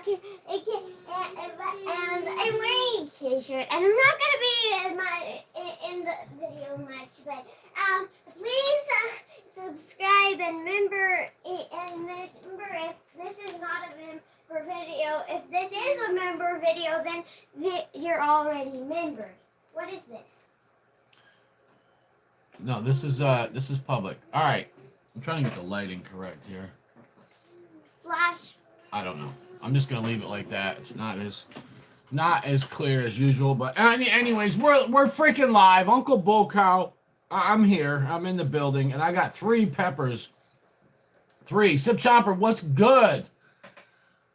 and I'm wearing a t-shirt, and I'm not gonna be in the video much, but please subscribe and remember if this is not a member video. If this is a member video, then you're already membered. What is this? No, this is public. All right, I'm trying to get the lighting correct here. Flash. I don't know. I'm just gonna leave it like that. It's not as clear as usual. But anyways, we're freaking live. Uncle Bull Cow, I'm here. I'm in the building, and I got 3 peppers. 3. Sip Chomper, what's good?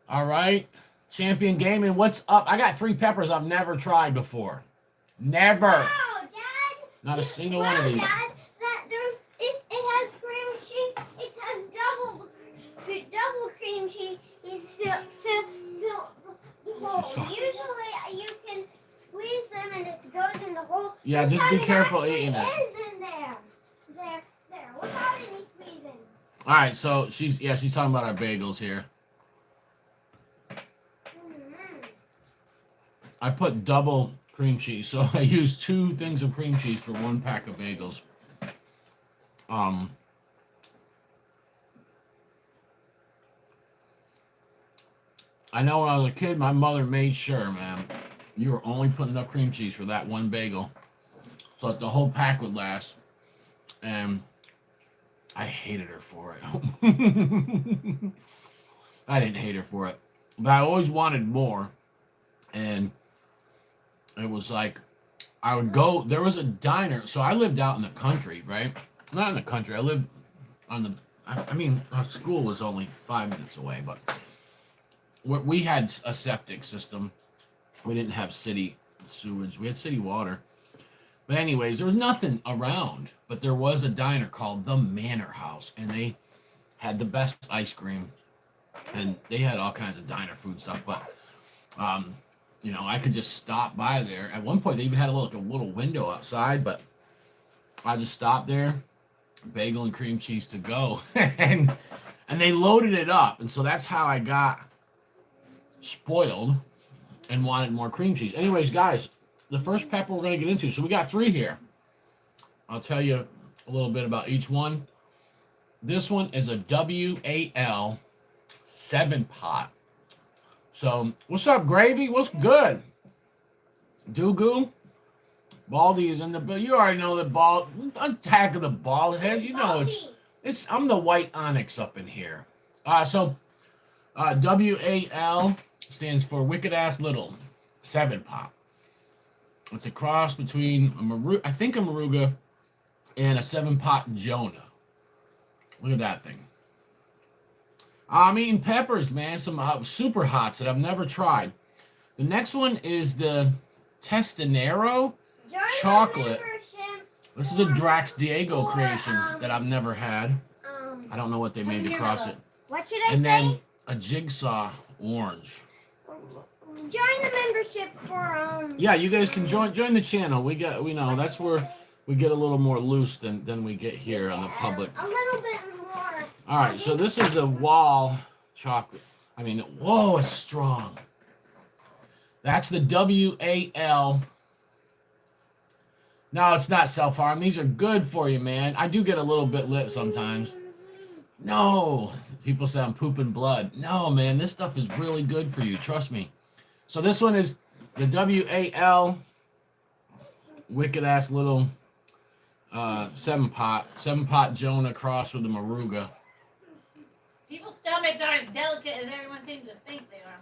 All right, Champion Gaming, what's up? I got 3 peppers I've never tried before. Never. Wow, Dad. Not a single one of these. Dad, it has cream cheese. It has double cream cheese. Usually you can squeeze them and it goes in the hole. Yeah, just be careful eating it. Is in there. There. Without any squeezing. All right, so she's talking about our bagels here. I put double cream cheese, so I used 2 things of cream cheese for 1 pack of bagels. I know when I was a kid, my mother made sure, man, you were only putting enough cream cheese for that 1 bagel so that the whole pack would last. And I hated her for it. I didn't hate her for it, but I always wanted more. And it was like, I would go, there was a diner. So I lived out in the country, right? Not in the country. I lived on the, our school was only 5 minutes away, but we had a septic system. We didn't have city sewage. We had city water. But anyways, there was nothing around, but there was a diner called the Manor House, and they had the best ice cream, and they had all kinds of diner food stuff. But I could just stop by there. At one point, they even had a little window outside, but I just stopped there, bagel and cream cheese to go, and they loaded it up, and so that's how I got spoiled and wanted more cream cheese. Anyways, guys, the first pepper we're going to get into. So we got 3 here. I'll tell you a little bit about each one. This one is a W.A.L 7-pot. So, what's up, Gravy? What's good? Doogu? Baldy is in the bill. You already know that ball. Attack of the bald head. You know it's. I'm the white onyx up in here. W.A.L stands for Wicked Ass Little 7-pot. It's a cross between a Maruga and a 7-pot Jonah. Look at that thing. I'm eating peppers, man. Some super hots that I've never tried. The next one is the Testanero chocolate. This is a Drax Diego creation that I've never had. I don't know what they made to cross it. What should I say? And then a Jigsaw orange. Join the membership for Yeah, you guys can join the channel. We know that's where we get a little more loose than we get here on the public. A little bit more. All right, so this is the W.A.L chocolate. Whoa, it's strong. That's the W.A.L. No, it's not self-harm. These are good for you, man. I do get a little bit lit sometimes. No, people say I'm pooping blood. No, man, this stuff is really good for you. Trust me. So this one is the W.A.L wicked ass little 7-pot Jonah cross with the Maruga. People's stomachs aren't as delicate as everyone seems to think they are.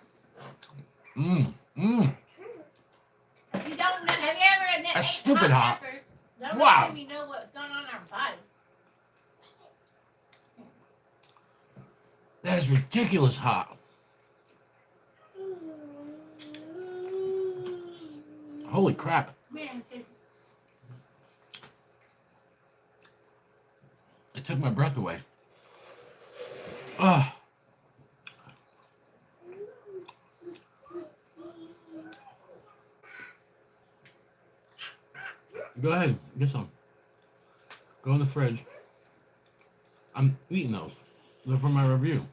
You don't know, have you ever had That's stupid hot. Peppers? Don't Wow. let me know what's going on in our body. That is ridiculous hot. Holy crap. Man, It took my breath away. Ugh. Go ahead, get some. Go in the fridge. I'm eating those. They're for my review.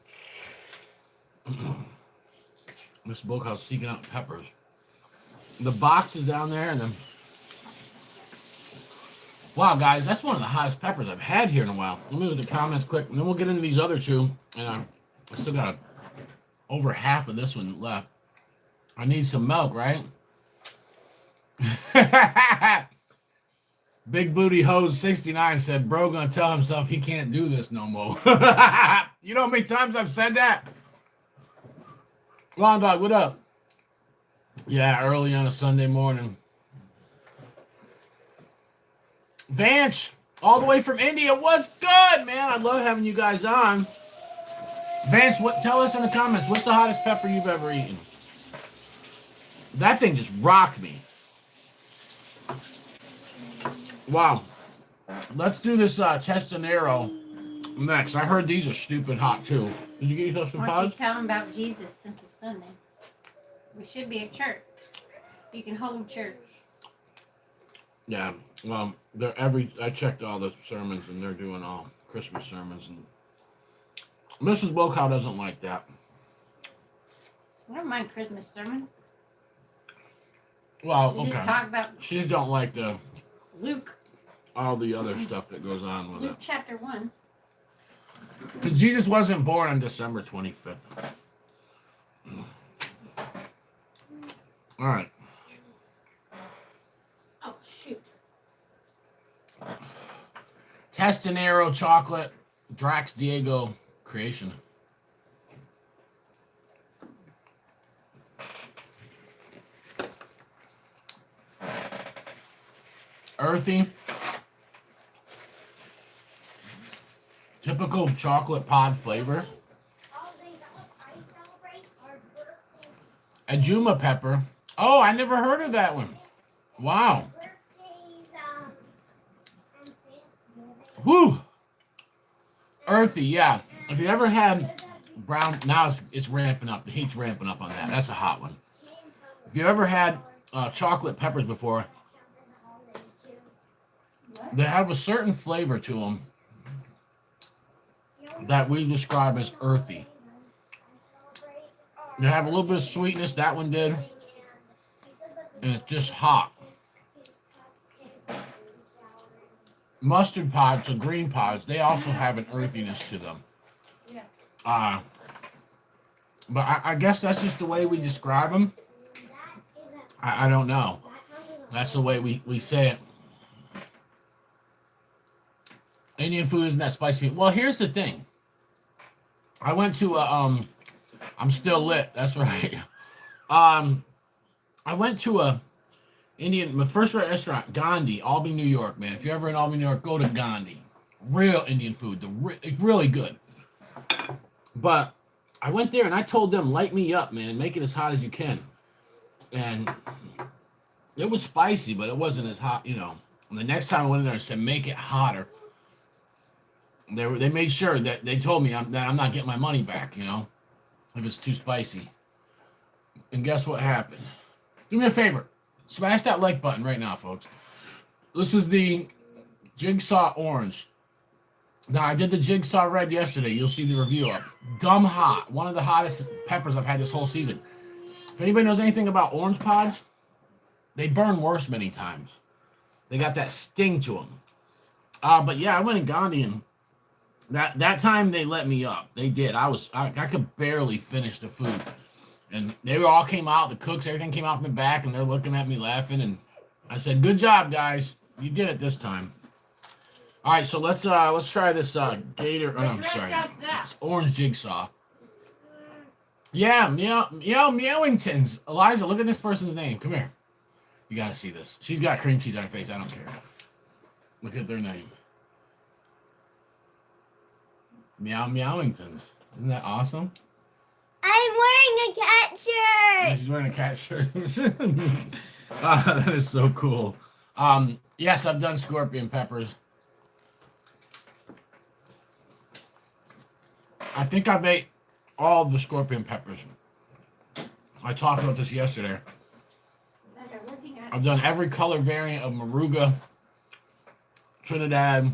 Mr. Bookhouse seeking out peppers. The box is down there, and then wow, guys, that's one of the hottest peppers I've had here in a while. Let me look at the comments quick, and then we'll get into these other two. And I still got over half of this one left. I need some milk, right? Big Booty Hose 69 said, bro gonna tell himself he can't do this no more. You know how many times I've said that? Long Dog, what up? Yeah, early on a Sunday morning. Vance, all the way from India. What's good, man? I love having you guys on. Vance, tell us in the comments, what's the hottest pepper you've ever eaten? That thing just rocked me. Wow. Let's do this Testanero next. I heard these are stupid hot, too. Did you get yourself some Why don't pods? you tell them about Jesus since it's Sunday? We should be at church. You can hold church. Yeah, well, I checked all the sermons, and they're doing all Christmas sermons, and Mrs. Bokow doesn't like that. I don't mind Christmas sermons. Well, You okay. just talk about She don't like Luke all the other stuff that goes on with it. chapter 1. Because Jesus wasn't born on December 25th. All right. Oh, shoot. Testanero chocolate, Drax Diego creation. Earthy. Typical chocolate pod flavor. Ajuma pepper. Oh, I never heard of that one. Wow. Whew. Earthy, yeah. If you ever had brown, now it's ramping up. The heat's ramping up on that. That's a hot one. If you ever had chocolate peppers before, they have a certain flavor to them that we describe as earthy. They have a little bit of sweetness, that one did, and it's just hot. Mustard pods or green pods, they also have an earthiness to them. But I guess that's just the way we describe them. I don't know. That's the way we say it. Indian food isn't that spicy. Well, here's the thing. I went to I'm still lit. That's right. I went to my first restaurant, Gandhi, Albany, New York, man. If you're ever in Albany, New York, go to Gandhi. Real Indian food. Really good. But I went there and I told them, light me up, man. Make it as hot as you can. And it was spicy, but it wasn't as hot, And the next time I went in there, I said, make it hotter. They made sure that they told me that I'm not getting my money back, if it's too spicy. And guess what happened? Do me a favor. Smash that like button right now, folks. This is the Jigsaw Orange. Now, I did the Jigsaw Red yesterday. You'll see the review up. Gum hot. One of the hottest peppers I've had this whole season. If anybody knows anything about orange pods, they burn worse many times. They got that sting to them. But yeah, I went in Gandhi, and that time they let me up. They did. I could barely finish the food. And they all came out, the cooks, everything came out from the back, and they're looking at me laughing. And I said, good job, guys. You did it this time. All right, so let's try this gator. Oh, I'm sorry. This orange jigsaw. Yeah, Meowingtons. Eliza, look at this person's name. Come here. You got to see this. She's got cream cheese on her face. I don't care. Look at their name. Meowingtons. Isn't that awesome? I'm wearing a cat shirt. Yeah, she's wearing a cat shirt. That is so cool. Yes, I've done scorpion peppers. I think I've ate all of the scorpion peppers. I talked about this yesterday. I've done every color variant of Moruga, Trinidad,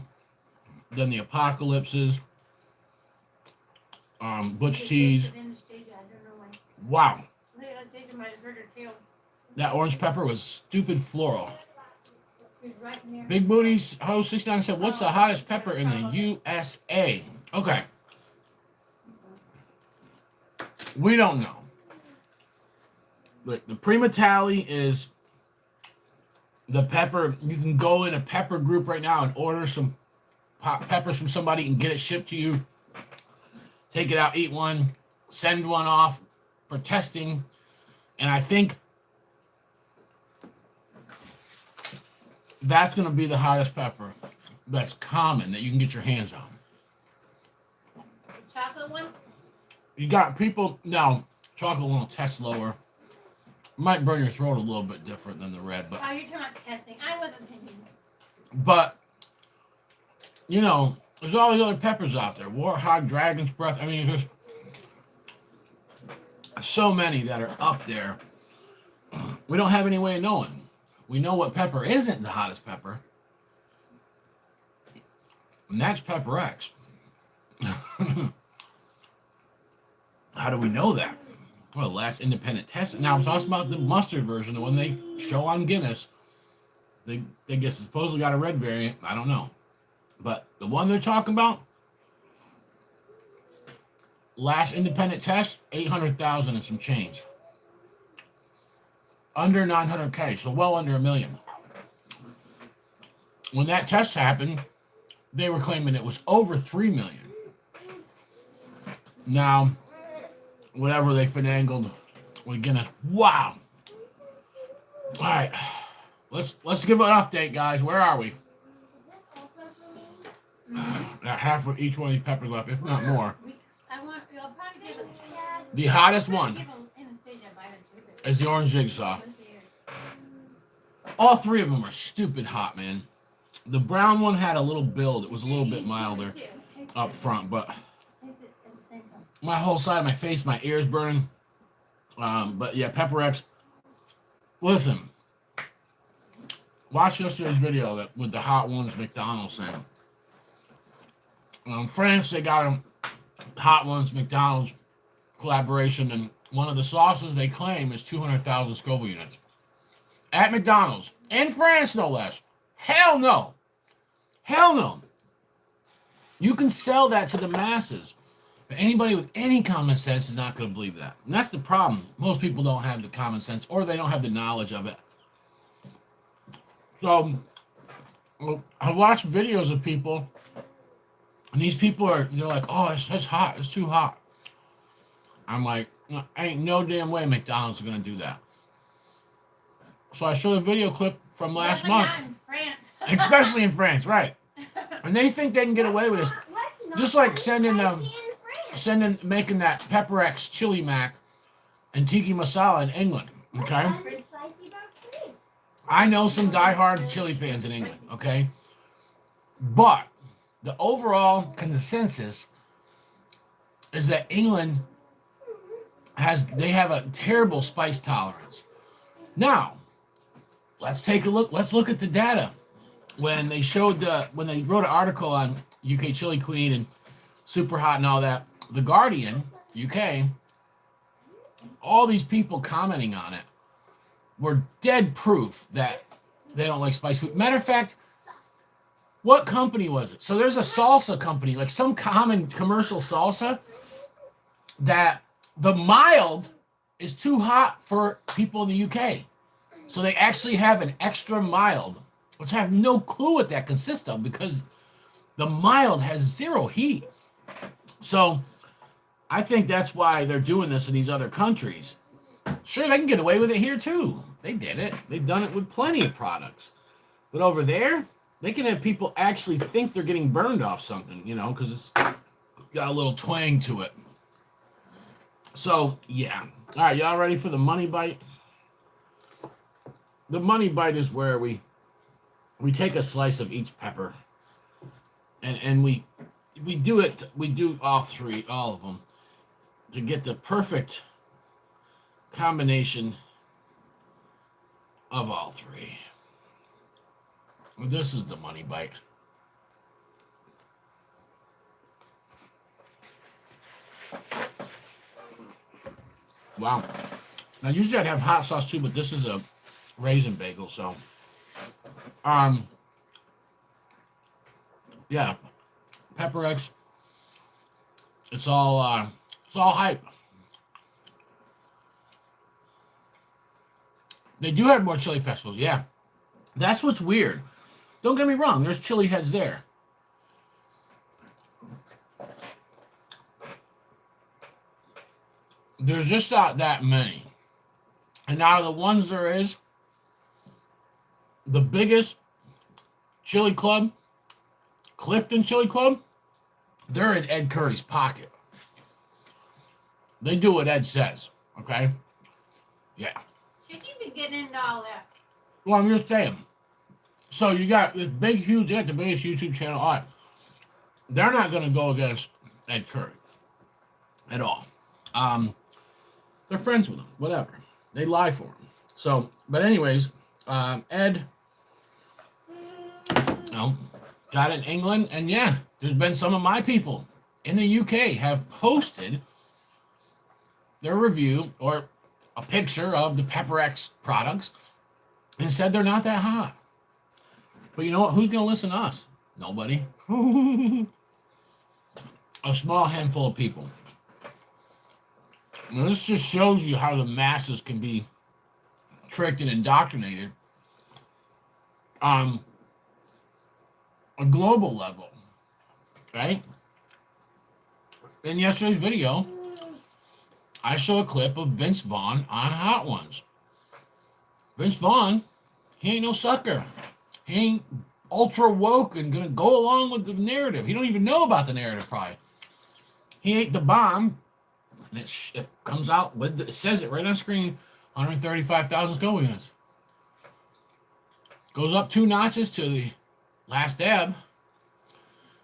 done the Apocalypses, Butch Teas. Wow. taste of my burger too. That orange pepper was stupid floral. It's right in there. Big Booties Host 69 said, "What's the hottest pepper in the USA?" Okay. We don't know. Look, the Prima Tally is the pepper. You can go in a pepper group right now and order some peppers from somebody and get it shipped to you. Take it out, eat one, send one off for testing. And I think that's going to be the hottest pepper that's common that you can get your hands on. The chocolate one? You got people, now, chocolate one will test lower. Might burn your throat a little bit different than the red, but Oh, you're talking about testing. I wasn't thinking. but you know, there's all these other peppers out there. Warthog, Dragon's Breath. I mean, there's just so many that are up there. We don't have any way of knowing. We know what pepper isn't the hottest pepper, and that's Pepper X. How do we know that? Well, the last independent test. Now I'm talking about the mustard version, the one they show on Guinness. They guess supposedly got a red variant. I don't know. But the one they're talking about, last independent test, 800,000 and some change. Under 900K, so well under 1 million. When that test happened, they were claiming it was over 3 million. Now, whatever they finagled with Guinness. Wow. All right. Let's give an update, guys. Where are we? Got half of each one of these peppers left, if not more. You'll probably give it. The hottest one Give Anastasia a bite or two. is the orange Jigsaw. All three of them are stupid hot, man. The brown one had a little build. It was a little bit milder up front, but my whole side of my face, my ears burning. But yeah, Pepper X. Listen, watch yesterday's video with the hot ones McDonald's saying. France, they got them hot ones McDonald's collaboration, and one of the sauces they claim is 200,000 Scoville units at McDonald's in France, no less. Hell no. Hell no. You can sell that to the masses. But anybody with any common sense is not going to believe that. And that's the problem. Most people don't have the common sense, or they don't have the knowledge of it. So, I watch videos of people, and these people are, they're like, oh, it's hot. It's too hot. I'm like, ain't no damn way McDonald's are going to do that. So I showed a video clip from last month. Not in France. Especially in France, right. And they think they can get away with this. Just like making that Pepper X chili mac and tiki masala in England, okay? I know some diehard chili fans in England, okay? But the overall consensus is that England they have a terrible spice tolerance. Now, let's take a look. Let's look at the data. When they wrote an article on UK Chili Queen and Super Hot and all that, The Guardian, UK, all these people commenting on it were dead proof that they don't like spicy food. Matter of fact, what company was it? So there's a salsa company, like some common commercial salsa, that the mild is too hot for people in the UK. So they actually have an extra mild, which I have no clue what that consists of, because the mild has zero heat. So I think that's why they're doing this in these other countries. Sure, they can get away with it here too. They did it. They've done it with plenty of products. But over there, they can have people actually think they're getting burned off something, because it's got a little twang to it. So, yeah. All right, y'all ready for the money bite? The money bite is where we take a slice of each pepper, and we do all of them, to get the perfect combination of all three. This is the money bite. Wow. Now usually I'd have hot sauce too, but this is a raisin bagel, so yeah, Pepper X. It's all hype. They do have more chili festivals, yeah. That's what's weird. Don't get me wrong, there's chili heads there. There's just not that many. And out of the ones there is, the biggest chili club, Clifton Chili Club, they're in Ed Curry's pocket. They do what Ed says, okay? Yeah. Should you be getting into all that? Well, I'm just saying. So you got this big, huge, they got the biggest YouTube channel. All right. They're not going to go against Ed Curry at all. They're friends with him, whatever. They lie for him. So, but anyways, Ed, got in England, and yeah, there's been some of my people in the UK have posted their review or a picture of the Pepper X products and said they're not that hot. But you know what? Who's going to listen to us? Nobody. A small handful of people. Now, this just shows you how the masses can be tricked and indoctrinated on a global level, right? In yesterday's video, I show a clip of Vince Vaughn on Hot Ones. Vince Vaughn, he ain't no sucker. He ain't ultra woke and gonna go along with the narrative. He don't even know about the narrative, probably. He ate the bomb, and it comes out with it says it right on screen, 135,000 Scoville units. Goes up 2 notches to the last dab.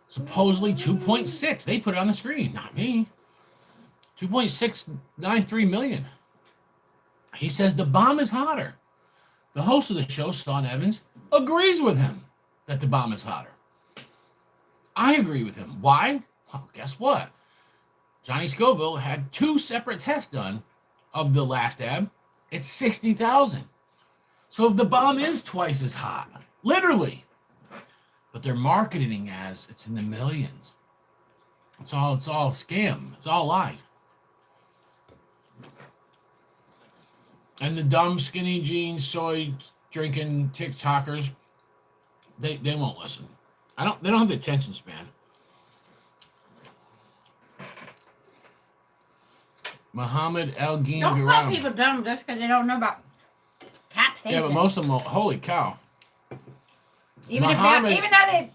Supposedly 2.6. They put it on the screen, not me. 2.693 million. He says the bomb is hotter. The host of the show, Sean Evans, agrees with him that the bomb is hotter. I agree with him. Why? Well, guess what? Johnny Scoville had 2 separate tests done of the last dab. It's 60,000. So if the bomb is twice as hot, literally, but they're marketing as it's in the millions. It's all scam. It's all lies. And the dumb skinny jeans, soy drinking TikTokers, they won't listen. They don't have the attention span. Muhammad El Don't call Garam. people dumb just because they don't know about taxation. Yeah, but most of them, holy cow. Even though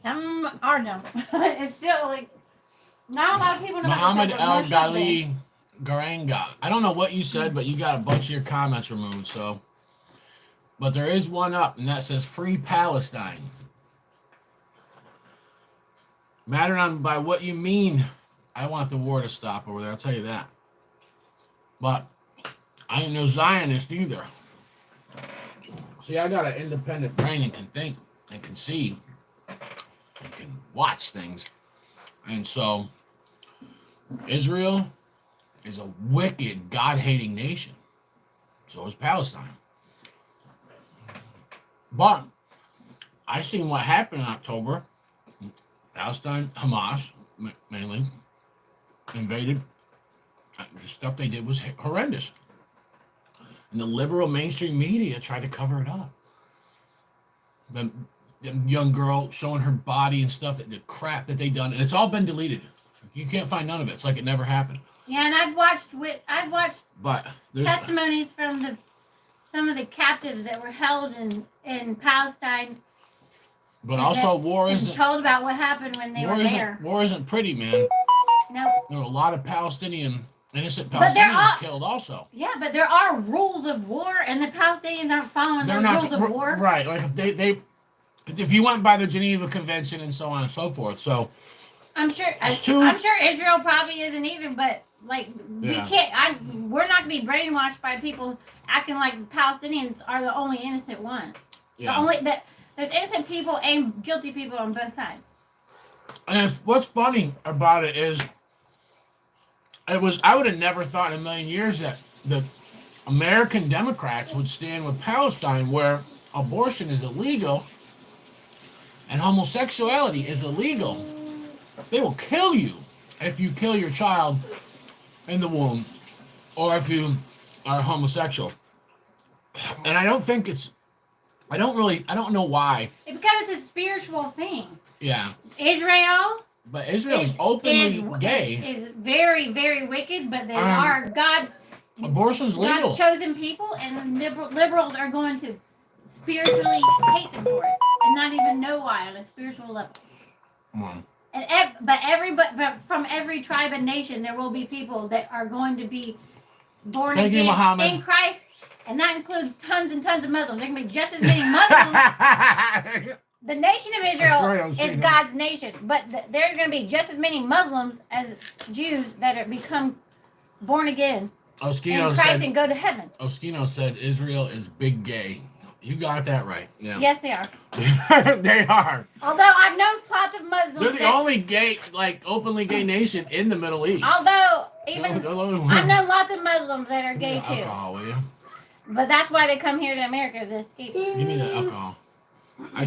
some are dumb, it's still like not a lot of people know. Muhammad El about Gali Garanga. I don't know what you said, but you got a bunch of your comments removed. So, but there is one up, and that says "Free Palestine." Matter on by what you mean. I want the war to stop over there. I'll tell you that. But I ain't no Zionist either. See, I got an independent brain and can think and can see and can watch things. And so Israel is a wicked, God-hating nation. So is Palestine. But I seen what happened in October. Palestine, Hamas, mainly, invaded. The stuff they did was horrendous. And the liberal mainstream media tried to cover it up. The young girl showing her body and stuff, the crap that they done, and it's all been deleted. You can't find none of it. It's like it never happened. Yeah, and I've watched but testimonies from some of the captives that were held in Palestine. But also, war isn't told about what happened when they were there. War isn't pretty, man. No. There were a lot of innocent Palestinians killed also. Yeah, but there are rules of war, and the Palestinians aren't following the rules of war. Right, like if you went by the Geneva Convention and so on and so forth, so I'm sure Israel probably isn't either, but like we can't. We're not gonna be brainwashed by people acting like the Palestinians are the only innocent ones. Yeah. There's innocent people and guilty people on both sides. And what's funny about it is, I would have never thought in a million years that American Democrats would stand with Palestine, where abortion is illegal and homosexuality is illegal. They will kill you if you kill your child in the womb or if you are homosexual. And I don't know why. It's because it's a spiritual thing. Yeah. Israel. But Israel is openly gay. Is very, very wicked, but they are God's legal. God's chosen people, and the liberals are going to spiritually hate them for it and not even know why on a spiritual level. But from every tribe and nation, there will be people that are going to be born again in Christ, and that includes tons and tons of Muslims. There can be just as many Muslims. The nation of Israel is God's nation, but there are going to be just as many Muslims as Jews that are become born again in Christ and go to heaven. Oskino said Israel is big gay. You got that right. Yeah. Yes, they are. They are. Although I've known lots of Muslims. They're the only gay, openly gay nation in the Middle East. Although I've known lots of Muslims that are gay too. Alcohol, will you? But that's why they come here to America to escape. Give me the alcohol. I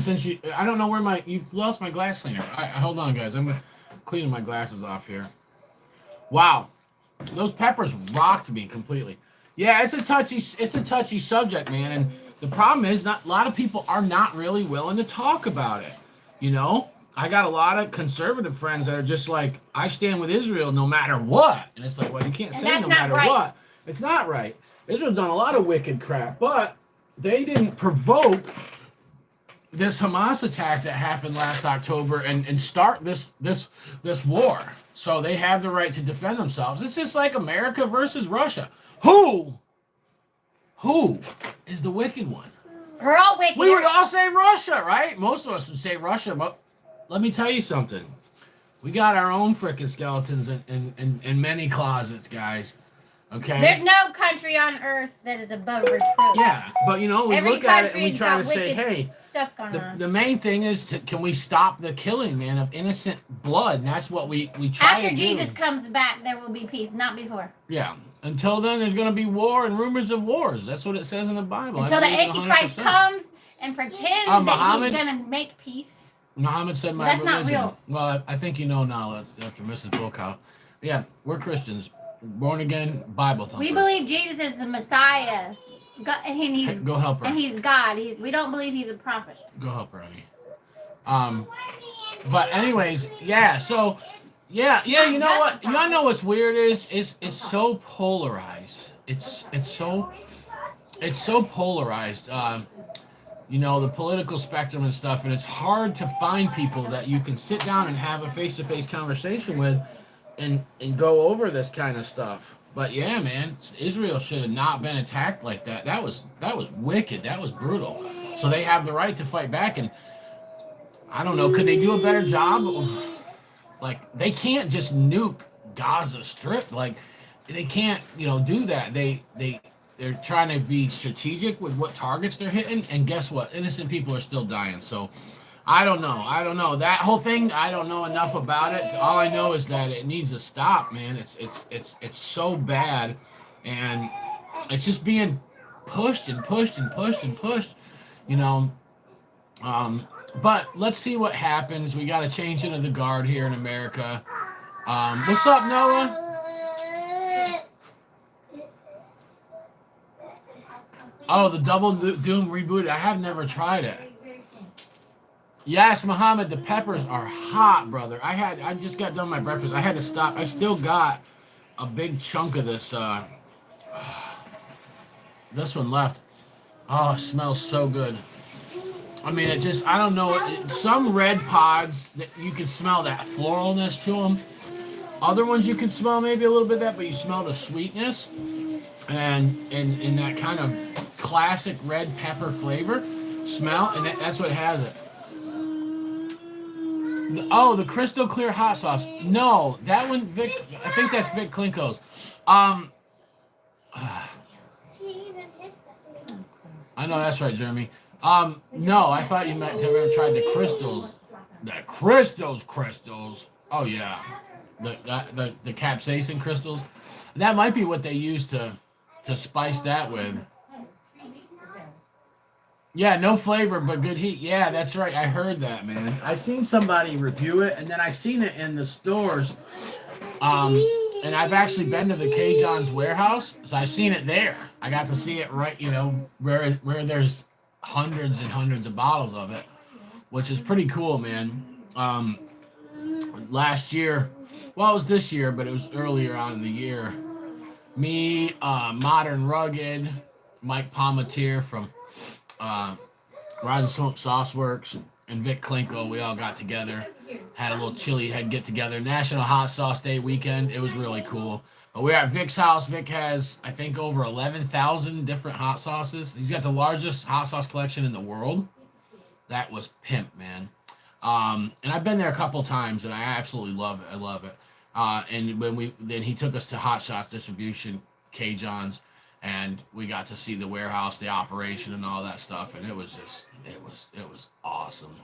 don't know where you lost my glass cleaner. Hold on, guys. I'm cleaning my glasses off here. Wow, those peppers rocked me completely. Yeah, it's a touchy subject, man. And the problem is, a lot of people are not really willing to talk about it. You know, I got a lot of conservative friends that are just like, I stand with Israel no matter what. And it's like, well, you can't say no matter what. It's not right. Israel's done a lot of wicked crap, but they didn't provoke this Hamas attack that happened last October and start this war. So they have the right to defend themselves. It's just like America versus Russia. Who is the wicked one? We're all wicked. We would all say Russia, right? Most of us would say Russia, but let me tell you something. We got our own frickin' skeletons in many closets, guys. Okay. There's no country on earth that is above reproach. Yeah, but we look at it and we try to say, hey, stuff going on. The main thing is, can we stop the killing, man, of innocent blood? And that's what we try to do. After Jesus comes back, there will be peace, not before. Yeah. Until then, there's going to be war and rumors of wars. That's what it says in the Bible. Until the Antichrist comes and pretends that he's going to make peace. Muhammad said my religion. That's not real. Well, I think you know now after Mrs. Bulkow. Yeah, we're Christians. Born again, Bible thumpers. We believe Jesus is the Messiah. Go help her. And he's God. We don't believe he's a prophet. Go help her, honey. But anyways, yeah. So, yeah. You know what? You know what's weird is it's so polarized. It's so polarized. The political spectrum and stuff, and it's hard to find people that you can sit down and have a face-to-face conversation with. And go over this kind of stuff. But yeah, man, Israel should have not been attacked like that. That was wicked. That was brutal. So they have the right to fight back. And I don't know, could they do a better job? They can't just nuke Gaza Strip. They can't, do that. They're trying to be strategic with what targets they're hitting. And guess what? Innocent people are still dying. So I don't know. That whole thing, I don't know enough about it. All I know is that it needs to stop, man. It's so bad, and it's just being pushed and pushed and pushed and pushed, But let's see what happens. We got to change into the guard here in America. What's up, Noah? Oh, the Double Doom reboot. I have never tried it. Yes, Muhammad, the peppers are hot, brother. I just got done my breakfast. I had to stop. I still got a big chunk of this one left. Oh, it smells so good. I mean, I don't know. Some red pods, that you can smell that floralness to them. Other ones you can smell maybe a little bit of that, but you smell the sweetness and that kind of classic red pepper flavor smell, and that's what has it. Oh, the crystal clear hot sauce. No, that one, Vic. I think that's Vic Klinko's. I know that's right, Jeremy. No, I thought you meant to have tried the crystals. The crystals. Oh yeah, the capsaicin crystals. That might be what they use to to spice that with. Yeah, no flavor, but good heat. Yeah, that's right. I heard that, man. I seen somebody review it, and then I seen it in the stores. And I've actually been to the K. John's warehouse, so I've seen it there. I got to see it right, where there's hundreds and hundreds of bottles of it, which is pretty cool, man. Last year, well, it was this year, but it was earlier on in the year. Me, Modern Rugged, Mike Palmatier from Rise and Smoke Sauce Works, and Vic Klinko, we all got together, had a little chili head get together. National Hot Sauce Day weekend. It was really cool. But we're at Vic's house. Vic has, I think, over 11,000 different hot sauces. He's got the largest hot sauce collection in the world. That was pimp, man. And I've been there a couple times, and I absolutely love it. I love it. And then he took us to Hot Shots Distribution, K. John's, and we got to see the warehouse, the operation, and all that stuff. And it was awesome.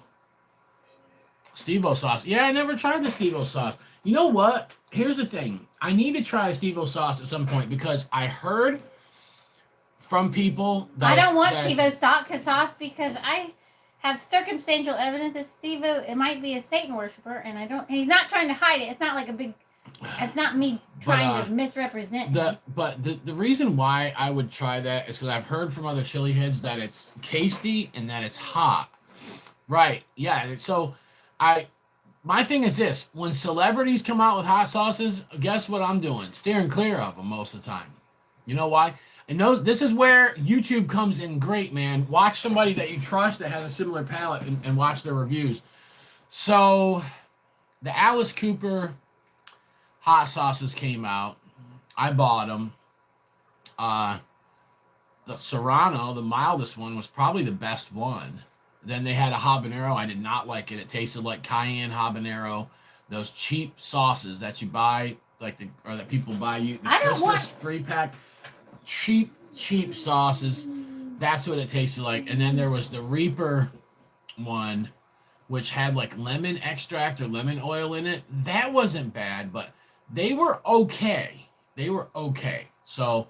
Steve-O sauce. Yeah, I never tried the Steve-O sauce. You know what? Here's the thing. I need to try Steve-O sauce at some point because I heard from people that I don't want Steve-O sauce because I have circumstantial evidence that Steve-O, it might be a Satan worshiper, and he's not trying to hide it. It's not like it's not me trying to misrepresent him. The reason why I would try that is because I've heard from other chili heads that it's tasty and that it's hot. Right. Yeah. So my thing is this: when celebrities come out with hot sauces, guess what I'm doing? Steering clear of them most of the time. You know why? And this is where YouTube comes in great, man. Watch somebody that you trust that has a similar palate and watch their reviews. So the Alice Cooper hot sauces came out. I bought them. The Serrano, the mildest one, was probably the best one. Then they had a habanero. I did not like it. It tasted like cayenne habanero. Those cheap sauces that you buy, or that people buy you. The Christmas free pack. Cheap sauces. That's what it tasted like. And then there was the Reaper one, which had like lemon extract or lemon oil in it. That wasn't bad, but they were okay. So,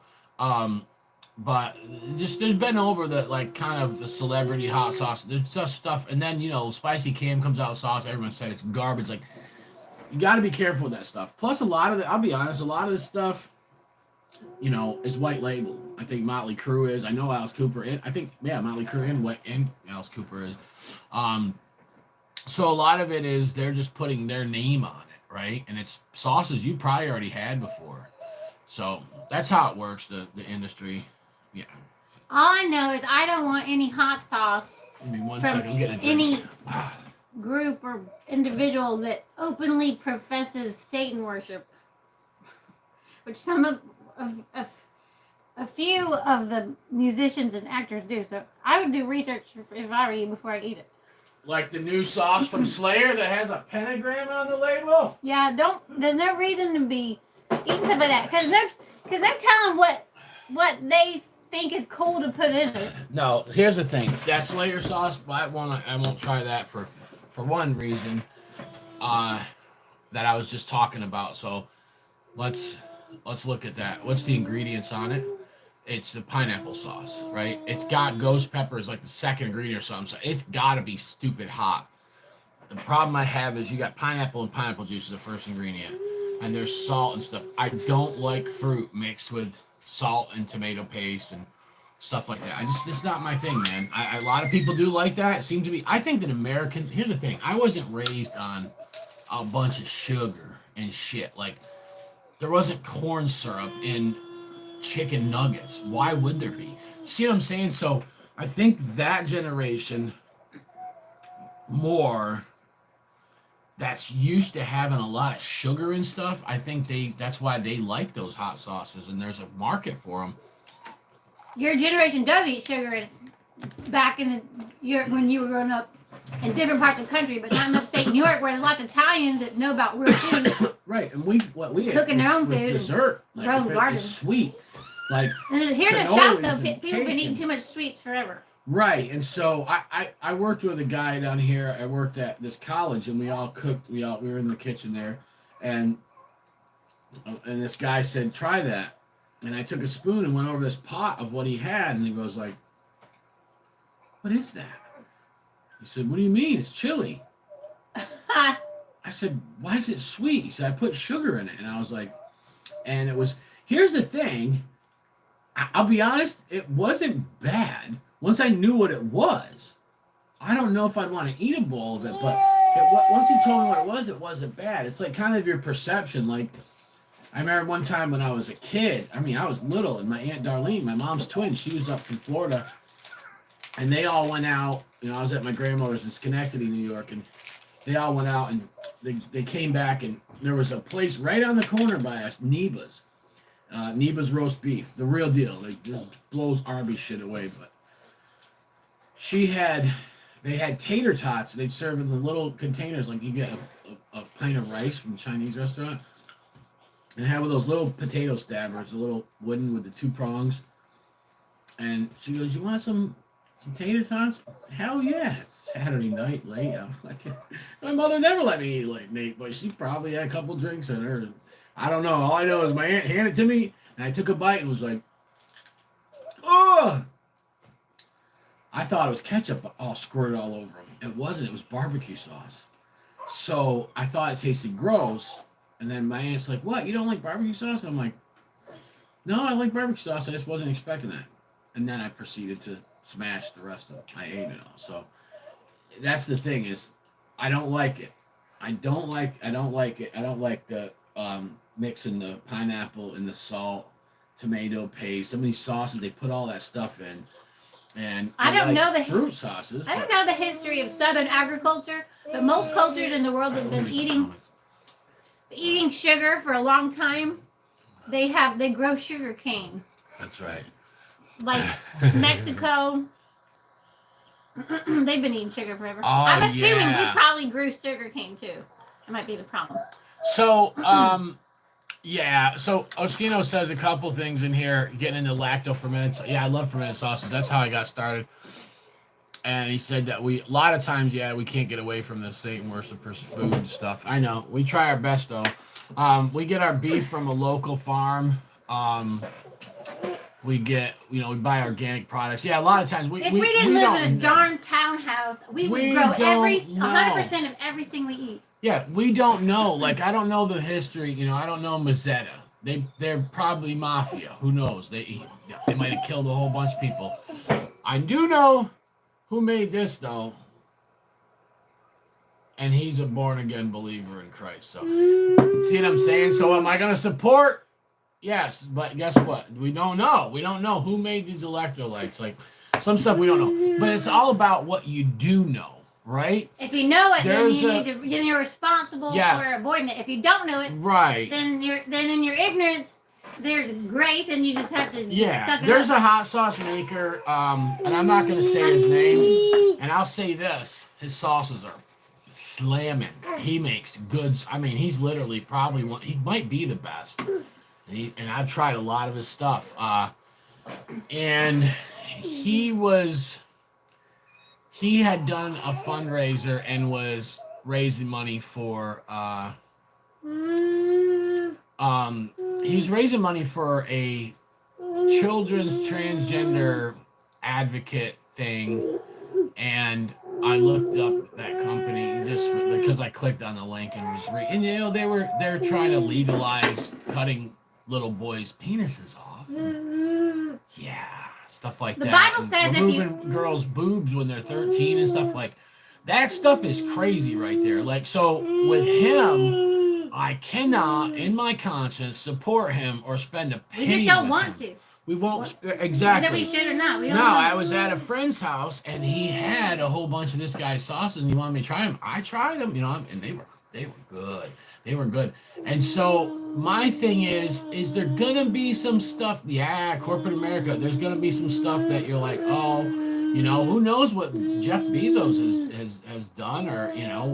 but just there's been over the kind of the celebrity hot sauce. There's just stuff, and then Spicy Cam comes out with sauce. Everyone said it's garbage. Like, you got to be careful with that stuff. Plus, I'll be honest, a lot of this stuff, is white label. I think Motley Crue is. I know Alice Cooper. Motley Crue and Alice Cooper is. So a lot of it is they're just putting their name on it, right? And it's sauces you probably already had before. So that's how it works. The industry. Yeah. All I know is I don't want any hot sauce Give me one from second. I'm getting a any drink. group or individual that openly professes Satan worship, which a few of the musicians and actors do. So I would do research if I were you before I eat it. Like the new sauce from Slayer that has a pentagram on the label? Yeah, there's no reason to be eating some of that because they're telling what they think is cool to put in it. No, here's the thing. That Slayer sauce, I won't try that for one reason that I was just talking about. So let's look at that. What's the ingredients on it? It's the pineapple sauce, right? It's got ghost pepper as like the second ingredient or something. So it's got to be stupid hot. The problem I have is you got pineapple and pineapple juice is the first ingredient. And there's salt and stuff. I don't like fruit mixed with salt and tomato paste and stuff like that. It's not my thing, man. A lot of people do like that. It seems to be. I think that Americans, here's the thing. I wasn't raised on a bunch of sugar and shit. Like, there wasn't corn syrup in chicken nuggets. Why would there be? See what I'm saying? So I think that generation more that's used to having a lot of sugar and stuff, I think that's why they like those hot sauces, and there's a market for them. Your generation does eat sugar back in when you were growing up in different parts of the country, but not in upstate New York, where there's lots of Italians that know about real food. Right, and we cooking their own food, dessert, like it's sweet. Like, and here in the South, though, people have been eating too much sweets forever. Right, and so I worked with a guy down here. I worked at this college, and we all cooked. We were in the kitchen there, and this guy said, "Try that," And I took a spoon and went over this pot of what he had, and he goes like, "What is that?" He said, "What do you mean? It's chili." I said, "Why is it sweet?" He said, "I put sugar in it." And I was like, and it was, here's the thing. I'll be honest, it wasn't bad. Once I knew what it was, I don't know if I'd want to eat a bowl of it, but once he told me what it wasn't bad. It's like kind of your perception. Like, I remember one time when I was a kid, I mean, I was little, and my Aunt Darlene, my mom's twin, she was up from Florida, and they all went out. You know, I was at my grandmother's in Schenectady, New York, and they all went out, and they came back, and there was a place right on the corner by us, Neba's. Neba's roast beef, the real deal. Like, this blows Arby's shit away, but they had tater tots. They'd serve in the little containers, like you get a pint of rice from a Chinese restaurant. And have those little potato stabbers, the little wooden with the 2 prongs. And she goes, "You want some tater tots?" Hell yeah. It's Saturday night late. I'm like, my mother never let me eat late, Nate, but she probably had a couple drinks in her. I don't know. All I know is my aunt handed it to me, and I took a bite and was like, "Oh!" I thought it was ketchup all squirted all over them. It wasn't. It was barbecue sauce. So I thought it tasted gross. And then my aunt's like, "What? You don't like barbecue sauce?" And I'm like, "No, I like barbecue sauce. I just wasn't expecting that." And then I proceeded to smash the rest of it. I ate it all. So that's the thing is, I don't like it. I don't like it. I don't like the mixing the pineapple and the salt, tomato paste. Some of these sauces, they put all that stuff in. And I don't know the fruit sauces. I don't know the history of Southern agriculture, but most cultures in the world have been eating sugar for a long time. They grow sugar cane. That's right. Like Mexico, they've been eating sugar forever. Oh, I'm assuming we probably grew sugar cane too. That might be the problem. So, yeah. So Oskino says a couple things in here, getting into lacto-fermented. Yeah, I love fermented sauces. That's how I got started. And he said that a lot of times, we can't get away from the Satan worshipers food stuff. I know. We try our best, though. We get our beef from a local farm. We buy organic products. Yeah, a lot of times if we didn't live in a darn townhouse, we would grow 100% of everything we eat. Yeah, we don't know. Like, I don't know the history. I don't know Mazzetta. They're probably mafia. Who knows? They might have killed a whole bunch of people. I do know who made this, though, and he's a born-again believer in Christ. So, see what I'm saying? So, am I going to support? Yes, but guess what? We don't know. We don't know who made these electrolytes. Like, some stuff we don't know. But it's all about what you do know, right? If you know it, then you're responsible for avoiding it. If you don't know it, right, then in your ignorance, there's grace, and you just have to suck it there's up. A hot sauce maker, and I'm not going to say his name, and I'll say this. His sauces are slamming. He makes goods. I mean, he's literally probably he might be the best. And I've tried a lot of his stuff. And he had done a fundraiser and was raising money for he was raising money for a children's transgender advocate thing, and I looked up that company just because I clicked on the link and was they're trying to legalize cutting little boys' penises off. Yeah, stuff like that. The Bible says removing girls' boobs when they're 13 and stuff like that. Stuff is crazy right there. Like, so with him, I cannot, in my conscience, support him or spend a penny. We just don't want to. We won't. Exactly. Whether we should or not. I was at a friend's house and he had a whole bunch of this guy's sauces and he wanted me to try them. I tried them, and they were good. They were good. And so my thing is there gonna be some stuff? Yeah, corporate America. There's gonna be some stuff that you're like, oh, who knows what Jeff Bezos has done, or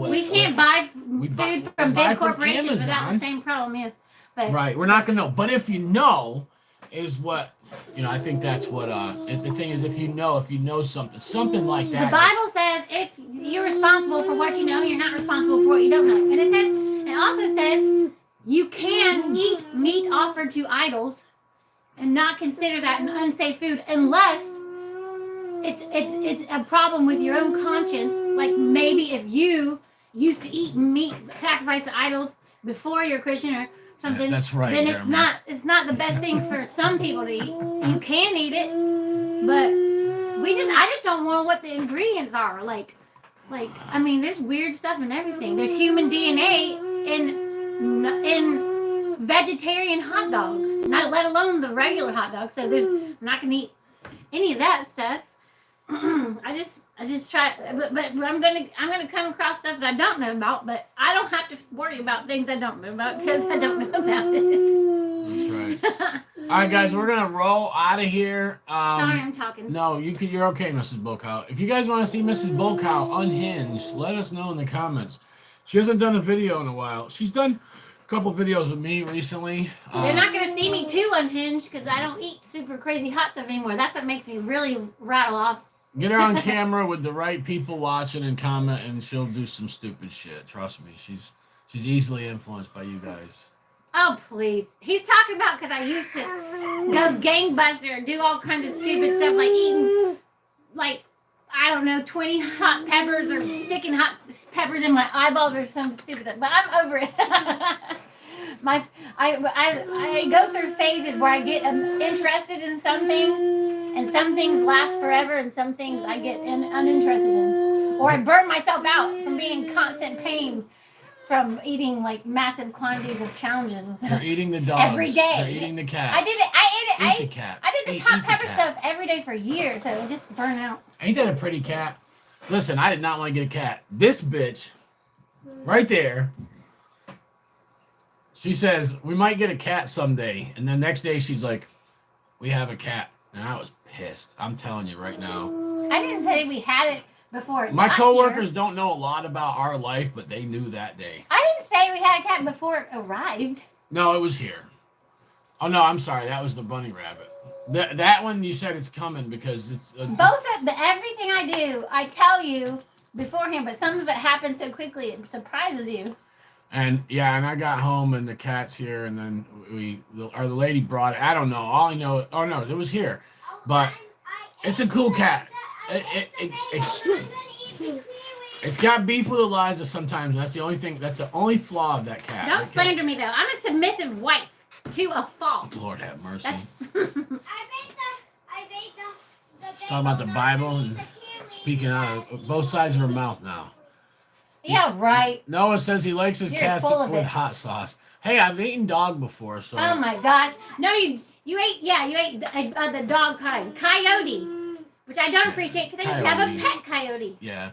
we can't buy food from big corporations without the same problem. Yeah, but right. We're not gonna know. But if you know, is what I think that's what the thing is. If you know something like that. The Bible says if you're responsible for what you know, you're not responsible for what you don't know. And it also says you can eat meat offered to idols, and not consider that an unsafe food unless it's a problem with your own conscience. Like maybe if you used to eat meat sacrificed to idols before you're a Christian or something, that's right. Then it's not the best thing for some people to eat. You can eat it, but I just don't know what the ingredients are. Like I mean, there's weird stuff in everything. There's human DNA in vegetarian hot dogs, not let alone the regular hot dogs. So I'm not gonna eat any of that stuff. I just try, but I'm gonna come across stuff that I don't know about. But I don't have to worry about things I don't know about because I don't know about That's it. right. All right, guys, we're gonna roll out of here. Sorry, I'm talking. No, you're okay, Mrs. Bullcow. If you guys want to see Mrs. Bullcow unhinged, let us know in the comments. She hasn't done a video in a while. She's done a couple videos with me recently. They're not gonna see me too unhinged because I don't eat super crazy hot stuff anymore. That's what makes me really rattle off. Get her on camera with the right people watching and comment, and she'll do some stupid shit. Trust me, she's easily influenced by you guys. Oh please! He's talking about because I used to go gangbuster and do all kinds of stupid stuff like eating, like I don't know, 20 hot peppers or sticking hot peppers in my eyeballs or some stupid stuff. But I'm over it. I go through phases where I get interested in some things, and some things last forever, and some things I get uninterested in, or I burn myself out from being in constant pain from eating like massive quantities of challenges and stuff. You're eating the dogs. Every day. You're eating the cats. I did it. I ate it. Eat the cat. I did this hot pepper stuff every day for years, so it just burned out. Ain't that a pretty cat? Listen, I did not want to get a cat. This bitch, right there, she says, we might get a cat someday. And the next day she's like, we have a cat. And I was pissed. I'm telling you right now. I didn't say we had it before it My got coworkers here. don't know a lot about our life, but they knew that day. I didn't say we had a cat before it arrived. No, it was here. Oh, no, I'm sorry. That was the bunny rabbit. That one, you said it's coming because it's... Everything I do, I tell you beforehand, but some of it happens so quickly it surprises you. And yeah, and I got home and the cat's here, and then the lady brought it. I don't know. All I know, oh no, it was here, but it's a cool cat. It's got beef with Eliza sometimes. And that's the only thing. That's the only flaw of that cat. Don't slander me though. I'm a submissive wife to a fault. Lord have mercy. I made the She's talking about the Bible and speaking out of both sides of her mouth now. Yeah, right. Noah says he likes his cats with it. hot sauce. Hey, I've eaten dog before, so. Oh my gosh! No, you ate the dog kind, coyote, which I don't appreciate because I used to have a pet coyote. Yeah.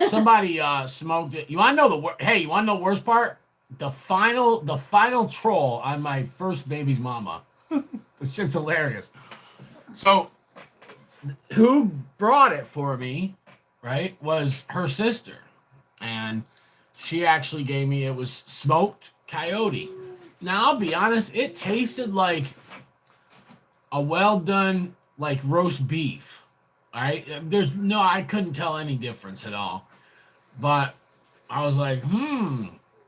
Somebody smoked it. You want to know you want to know the worst part? The final troll on my first baby's mama. This shit's hilarious. So, who brought it for me? Right, was her sister. And she actually gave me, it was smoked coyote. Now, I'll be honest, it tasted like a well done, like roast beef. All right. I couldn't tell any difference at all. But I was like,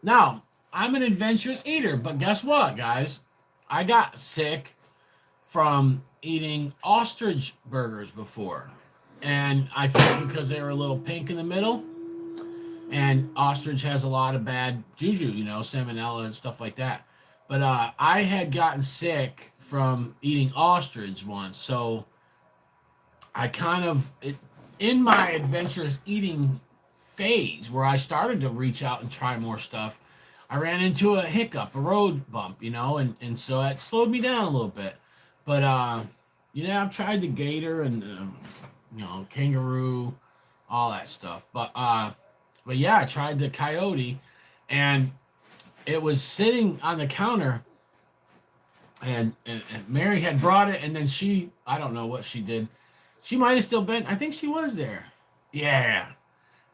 Now, I'm an adventurous eater, but guess what, guys? I got sick from eating ostrich burgers before. And I think because they were a little pink in the middle. And ostrich has a lot of bad juju, salmonella and stuff like that. But I had gotten sick from eating ostrich once. So I in my adventurous eating phase where I started to reach out and try more stuff, I ran into a hiccup, a road bump, and so that slowed me down a little bit. But, I've tried the gator and, kangaroo, all that stuff. But yeah, I tried the coyote, and it was sitting on the counter, and Mary had brought it, and then I don't know what she did. She might have still been, I think she was there. Yeah.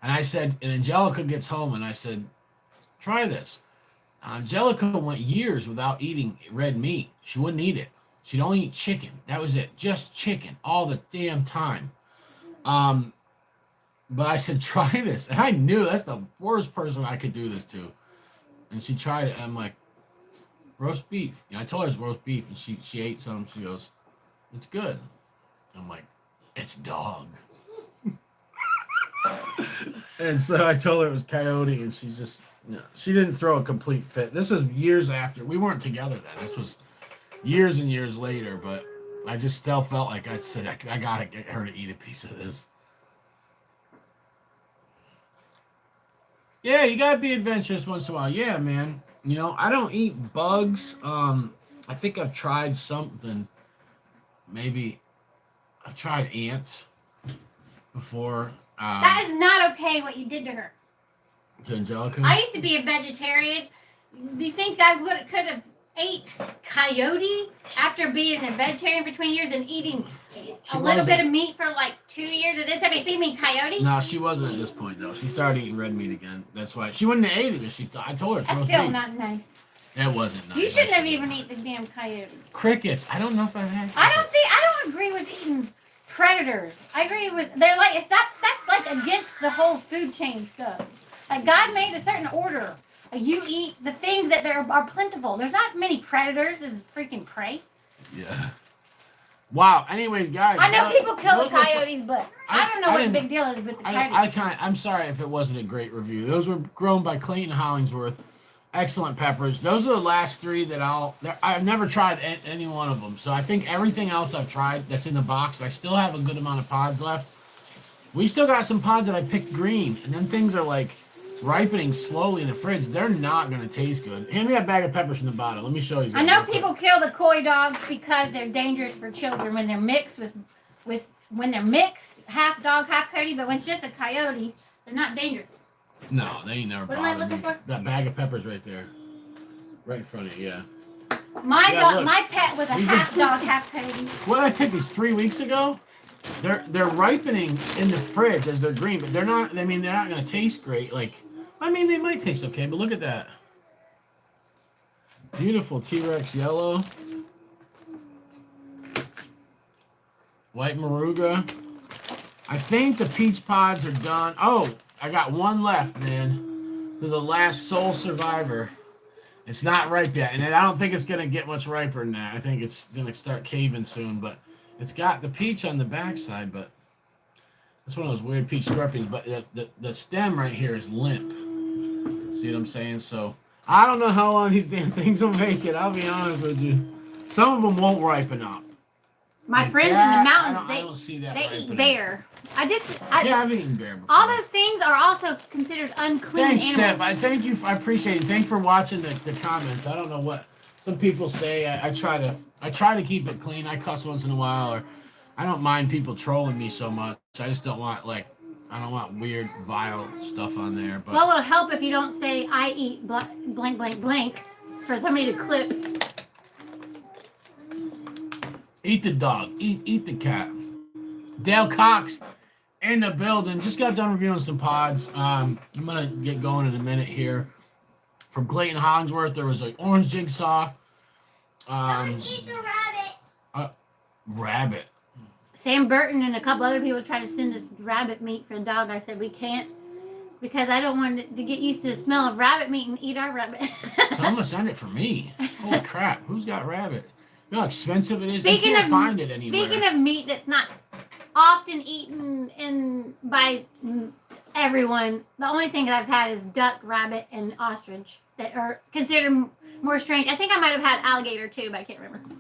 And I said, and Angelica gets home, and I said, try this. Angelica went years without eating red meat. She wouldn't eat it. She'd only eat chicken. That was it. Just chicken all the damn time. But I said, try this. And I knew that's the worst person I could do this to. And she tried it. And I'm like, roast beef. I told her it's roast beef, and she ate some. She goes, it's good. I'm like, it's dog. And so I told her it was coyote, and she just, she didn't throw a complete fit. This was years after. We weren't together then. This was years and years later, but I just still felt like I said, I gotta get her to eat a piece of this. Yeah, you gotta be adventurous once in a while. Yeah, man. I don't eat bugs. I think I've tried something. Maybe I've tried ants before. That is not okay what you did to her. To Angelica? I used to be a vegetarian. Do you think I could have ate coyote after being a vegetarian for 20 years and eating a little bit of meat for like 2 years? Or this feed me coyote? No, she wasn't at this point though. She started eating red meat again. That's why she wouldn't have ate it. I told her it's That's still not nice. It wasn't nice. You shouldn't have even eaten the damn coyote. Crickets. I don't know if I've had crickets. I don't agree with eating predators. I agree with they're like that's like against the whole food chain stuff. Like God made a certain order. You eat the things that are plentiful. There's not as many predators as freaking prey. Yeah. Wow. Anyways, guys. I know people kill the coyotes, but I don't know what the big deal is with the coyotes. I'm sorry if it wasn't a great review. Those were grown by Clayton Hollingsworth. Excellent peppers. Those are the last three that I've never tried any one of them. So I think everything else I've tried that's in the box, I still have a good amount of pods left. We still got some pods that I picked green, and then things are like ripening slowly in the fridge. They're not going to taste good. Hand me that bag of peppers from the bottom. Let me show you. I know people kill the coy dogs because they're dangerous for children when they're mixed when they're mixed, half dog, half coyote. But when it's just a coyote, they're not dangerous. No, they ain't never. What am I looking for? That bag of peppers right there, right in front of you. Yeah. My pet was a half dog, half coyote. What I picked these 3 weeks ago. They're ripening in the fridge as they're green, but they're not. I mean, they're not going to taste great. Like, I mean, they might taste okay, but look at that. Beautiful T-Rex yellow. White Moruga. I think the peach pods are done. Oh, I got one left, man. This is the last sole survivor. It's not ripe yet, and I don't think it's going to get much riper than that. I think it's going to start caving soon, but it's got the peach on the backside, but it's one of those weird peach scorpions, but the stem right here is limp. See what I'm saying? So I don't know how long these damn things will make it. I'll be honest with you. Some of them won't ripen up. My friends in the mountains, they eat bear. I've eaten bear before. All those things are also considered unclean Thanks, animals. Seb. I thank you. I appreciate it. Thanks for watching the comments. I don't know what some people say. I try to keep it clean. I cuss once in a while, or I don't mind people trolling me so much. I just don't want I don't want weird, vile stuff on there. But well, it'll help if you don't say I eat blank, blank, blank for somebody to clip. Eat the dog. Eat the cat. Dale Cox in the building. Just got done reviewing some pods. I'm gonna get going in a minute here. From Clayton Hollingsworth, there was an orange jigsaw. Don't eat the rabbit. Rabbit. Sam Burton and a couple other people tried to send us rabbit meat for the dog. I said we can't because I don't want it to get used to the smell of rabbit meat and eat our rabbit. So I'm gonna send it for me. Holy crap! Who's got rabbit? You know how expensive it is. You can't find it anywhere. Speaking of meat that's not often eaten by everyone, the only thing that I've had is duck, rabbit, and ostrich that are considered more strange. I think I might have had alligator too, but I can't remember.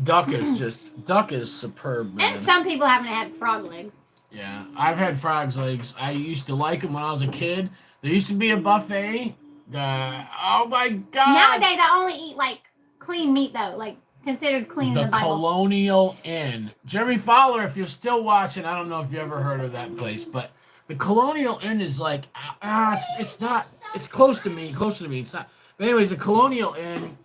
Duck is superb, man. And some people haven't had frog legs. Yeah, I've had frog's legs. I used to like them when I was a kid. There used to be a buffet. Oh my God! Nowadays, I only eat like clean meat though, like considered clean in the Bible. The Colonial Inn. Jeremy Fowler, if you're still watching, I don't know if you ever heard of that place, but the Colonial Inn is like, it's not. It's close to me. It's not. But anyways, the Colonial Inn.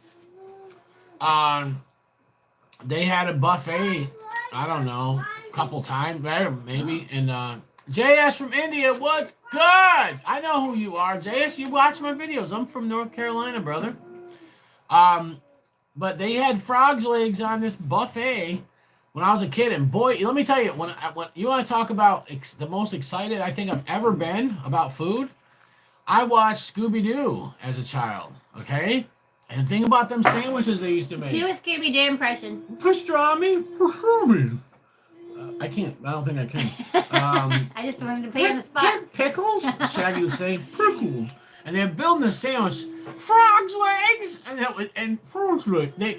They had a buffet. I don't know, a couple times, maybe. And JS from India, what's good? I know who you are, JS. You watch my videos. I'm from North Carolina, brother. But they had frog's legs on this buffet when I was a kid, and boy, let me tell you, when you want to talk about the most excited I think I've ever been about food, I watched Scooby-Doo as a child. Okay, And think about them sandwiches they used to make. Do a Scooby-Doo impression. Pastrami. Pastrami. I can't. I don't think I can. I just wanted to put you on the spot. Pickles? Shaggy would say, pickles. And they're building the sandwich. Frog's legs! And frog's legs. They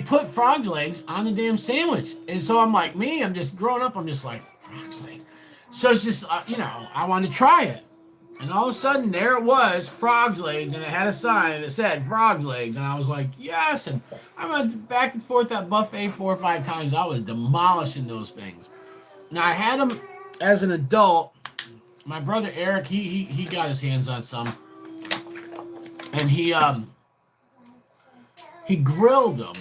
put frog's legs on the damn sandwich. And so I'm like, I'm just growing up, I'm just like, frog's legs. So it's just, I wanted to try it. And all of a sudden, there it was, frog's legs, and it had a sign, and it said frog's legs. And I was like, yes. And I went back and forth that buffet 4 or 5 times. I was demolishing those things. Now, I had them as an adult. My brother Eric, he got his hands on some. And he grilled them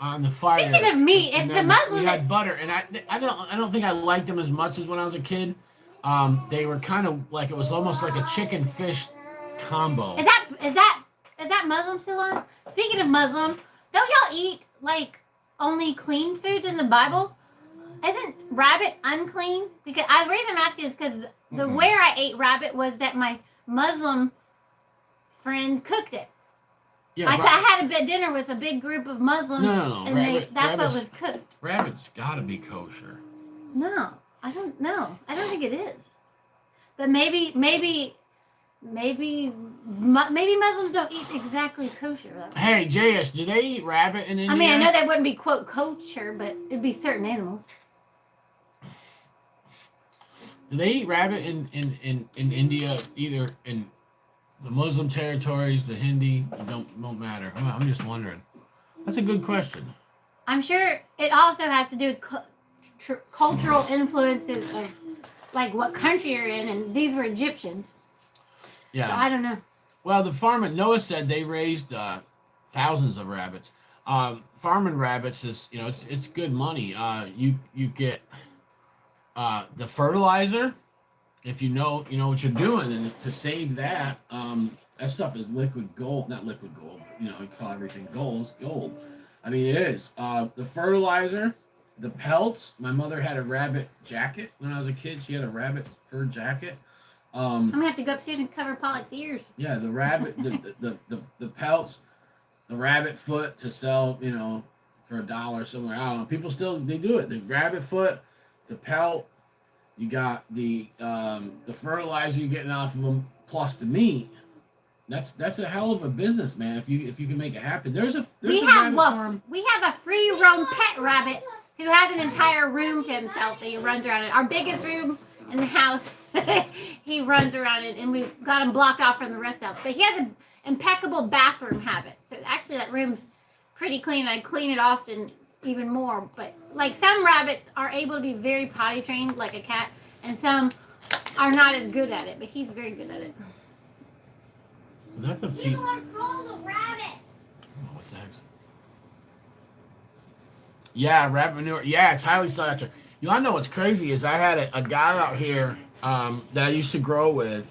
on the fire. Speaking of meat, if the Muslim... We had butter, and I don't think I liked them as much as when I was a kid. They were kind of like, it was almost like a chicken fish combo. Is that Muslim still on? Speaking of Muslim, don't y'all eat like only clean foods in the Bible? Isn't rabbit unclean? Because the reason I'm asking is because where I ate rabbit was that my Muslim friend cooked it. Yeah, I had a dinner with a big group of Muslims. No. And that's what was cooked. Rabbit's got to be kosher. No, I don't know. I don't think it is. But maybe Muslims don't eat exactly kosher. Hey, JS, do they eat rabbit in India? I mean, I know they wouldn't be, quote, kosher, but it'd be certain animals. Do they eat rabbit in India, either in the Muslim territories, the Hindi? It don't matter. I'm just wondering. That's a good question. I'm sure it also has to do with cultural influences of, like, what country you're in, and these were Egyptians. Yeah. So I don't know. Well, the farm at Noah said they raised thousands of rabbits. Farming rabbits is, it's good money. You get the fertilizer, if you know what you're doing, and to save that, that stuff is liquid gold. Not liquid gold. We call everything gold. I mean, it is. The fertilizer, the pelts. My mother had a rabbit jacket when I was a kid. She had a rabbit fur jacket. I'm gonna have to go upstairs and cover Pollock's ears. Yeah, the rabbit, the pelts, the rabbit foot to sell, for $1 somewhere. I don't know. People still they do it. The rabbit foot, the pelt. You got the fertilizer you're getting off of them, plus the meat. That's a hell of a business, man. If you can make it happen. We have a free roam pet rabbit who has an entire room to himself that he runs around in. Our biggest room in the house, he runs around it, and we've got him blocked off from the rest of it. But he has an impeccable bathroom habit. So actually, that room's pretty clean. I clean it often, even more. But like some rabbits are able to be very potty trained, like a cat, and some are not as good at it. But he's very good at it. Is that the People are full of rabbits. Oh, what the heck? Yeah, rabbit manure. Yeah, it's highly sought after. I know what's crazy is I had a guy out here that I used to grow with.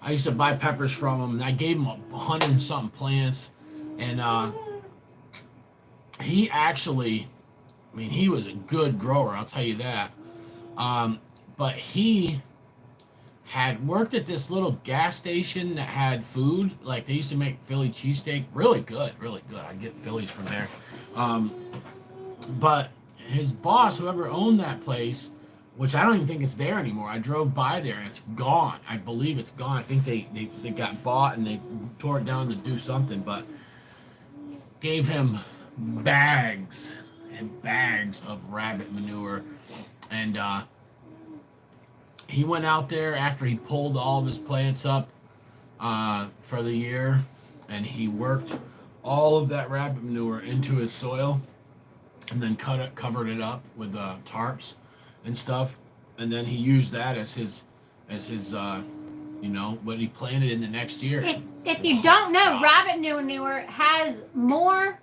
I used to buy peppers from him, and I gave him 100 and something plants, and he actually, he was a good grower, I'll tell you that. But he had worked at this little gas station that had food, like they used to make Philly cheesesteak, really good. I get Phillies from there. But his boss, whoever owned that place, which I don't even think it's there anymore. I drove by there and it's gone. I believe it's gone. I think they got bought and they tore it down to do something, but gave him bags and bags of rabbit manure. And he went out there after he pulled all of his plants up for the year, and he worked all of that rabbit manure into his soil, and then covered it up with tarps and stuff, and then he used that as his what he planted in the next year. If you don't know, rabbit manure has more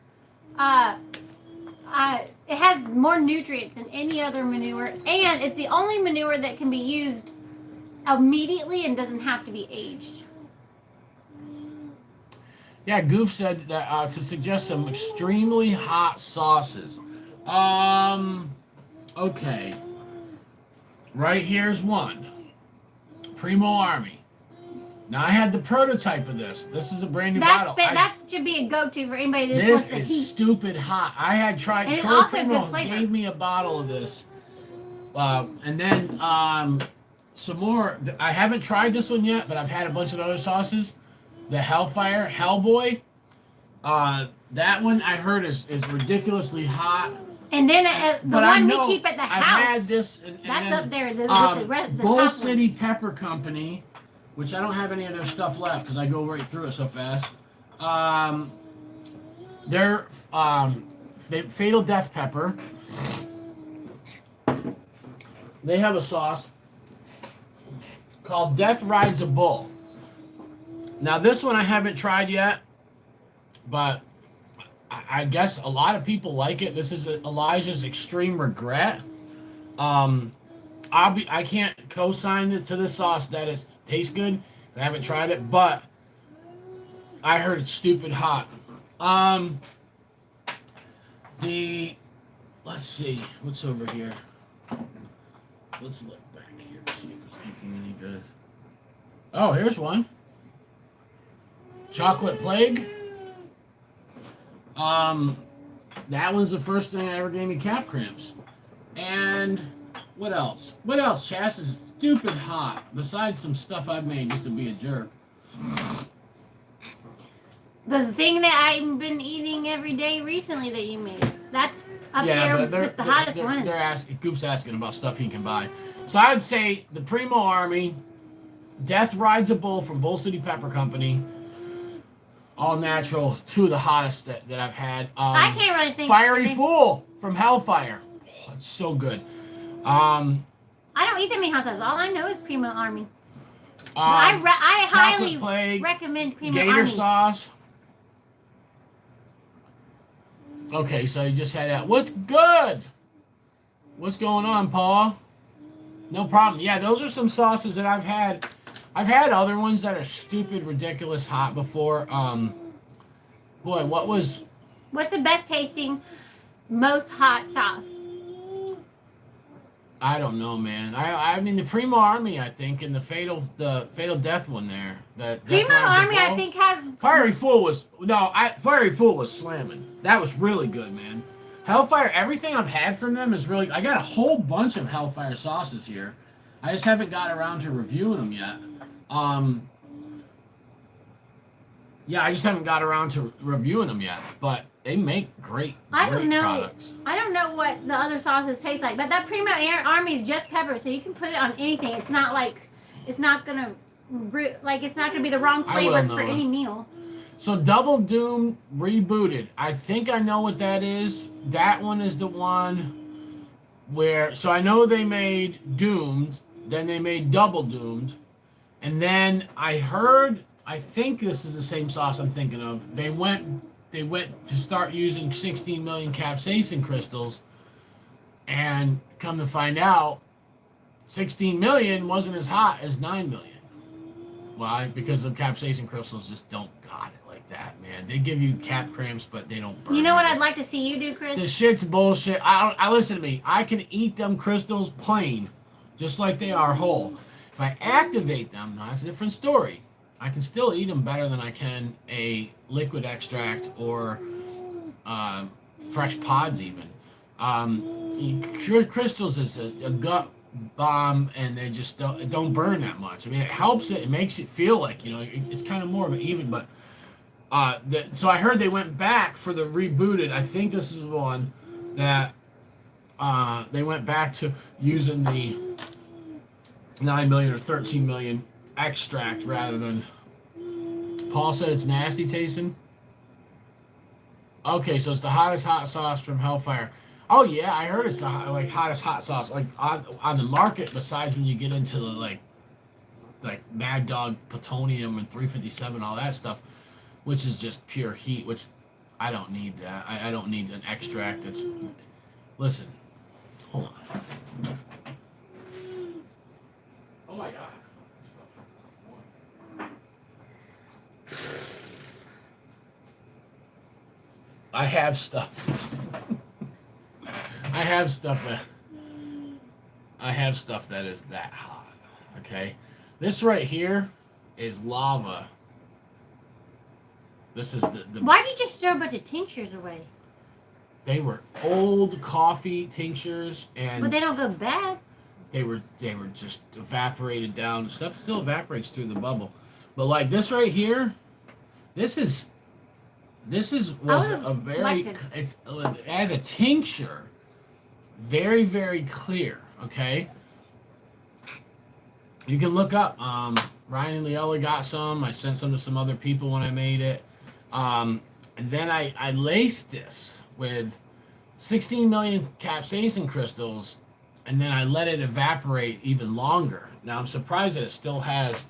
it has more nutrients than any other manure, and it's the only manure that can be used immediately and doesn't have to be aged. Yeah, Goof said that to suggest some extremely hot sauces. Okay. Right here's one. Primo Army. Now I had the prototype of this. This is a brand new bottle. That should be a go-to for anybody that this wants the is heat. stupid hot. I had tried. And it's Troy also a Primo good flavor. gave me a bottle of this, and then some more. I haven't tried this one yet, but I've had a bunch of other sauces. The Hellfire Hellboy. That one I heard is ridiculously hot. And then the one we keep at the house. I've had this. And that's then, up there. The Bull top City ones. Pepper Company, which I don't have any of their stuff left because I go right through it so fast. They're Fatal Death Pepper. They have a sauce called Death Rides a Bull. Now this one I haven't tried yet, but I guess a lot of people like it. This is Elijah's Extreme Regret. I can't co-sign it to this sauce that it tastes good. I haven't tried it, but I heard it's stupid hot. Let's see what's over here. Let's look back here to see if there's anything any good. Oh, here's one. Chocolate Plague. That one's the first thing that ever gave me cap cramps. And what else? What else, Chas, is stupid hot, besides some stuff I've made just to be a jerk? The thing that I've been eating every day recently that you made. That's up there with the hottest ones. Goof's asking about stuff he can buy. So I would say the Primo Army, Death Rides a Bull from Bull City Pepper Company, all natural, two of the hottest that I've had. I can't really think. Fiery Fool from Hellfire. Oh, it's so good. I don't eat that many hot sauces. All I know is Primo Army. I highly recommend Primo Army. Gator sauce. Okay, so you just had that. What's good? What's going on, Paul? No problem. Yeah, those are some sauces that I've had. I've had other ones that are stupid, ridiculous hot before. Boy, what's the best tasting, most hot sauce? I don't know, man. I mean the Primo Army, I think, and the Fatal Death one there. That Primo Army, I think, has Fiery Fool was Fiery Fool was slamming. That was really good, man. Hellfire, everything I've had from them is really. I got a whole bunch of Hellfire sauces here. I just haven't got around to reviewing them yet. Yeah, I just haven't got around to reviewing them yet, but they make great products. I don't know what the other sauces taste like, but that Primo Army is just pepper, so you can put it on anything. It's not like it's not gonna be the wrong flavor for any meal. So Double Doom rebooted. I think I know what that is. That one is the one where. So I know they made Doomed, then they made Double Doomed, and then I heard. I think this is the same sauce I'm thinking of. They went to start using 16 million capsaicin crystals, and come to find out, 16 million wasn't as hot as 9 million. Why? Because the capsaicin crystals just don't got it like that, man. They give you cap cramps, but they don't burn. You know what I'd like to see you do, Chris? The shit's bullshit. I listen to me. I can eat them crystals plain, just like they are whole. If I activate them, that's a different story. I can still eat them better than I can a liquid extract or fresh pods even. Crystals is a gut bomb, and they just don't burn that much. I mean, it helps it. It makes it feel like, it's kind of more of an even, but so I heard they went back for the rebooted. I think this is one that they went back to using the 9 million or 13 million extract rather than. Paul said it's nasty tasting. Okay, so it's the hottest hot sauce from Hellfire. Oh yeah, I heard it's the hottest hot sauce on the market. Besides when you get into the like Mad Dog plutonium and 357, all that stuff, which is just pure heat. Which I don't need that. I don't need an extract. That's listen. Hold on. Oh my god. I have stuff. I have stuff that is that hot. Okay, this right here is lava. This is the. Why did you just throw a bunch of tinctures away? They were old coffee tinctures, and But they don't go bad. They were just evaporated down. Stuff still evaporates through the bubble, but like this right here, this was a very it's as a tincture, very very clear. Okay, you can look up. Ryan and Leela got some. I sent some to some other people when I made it, and then I laced this with 16 million capsaicin crystals. And then I let it evaporate even longer. Now I'm surprised that it still has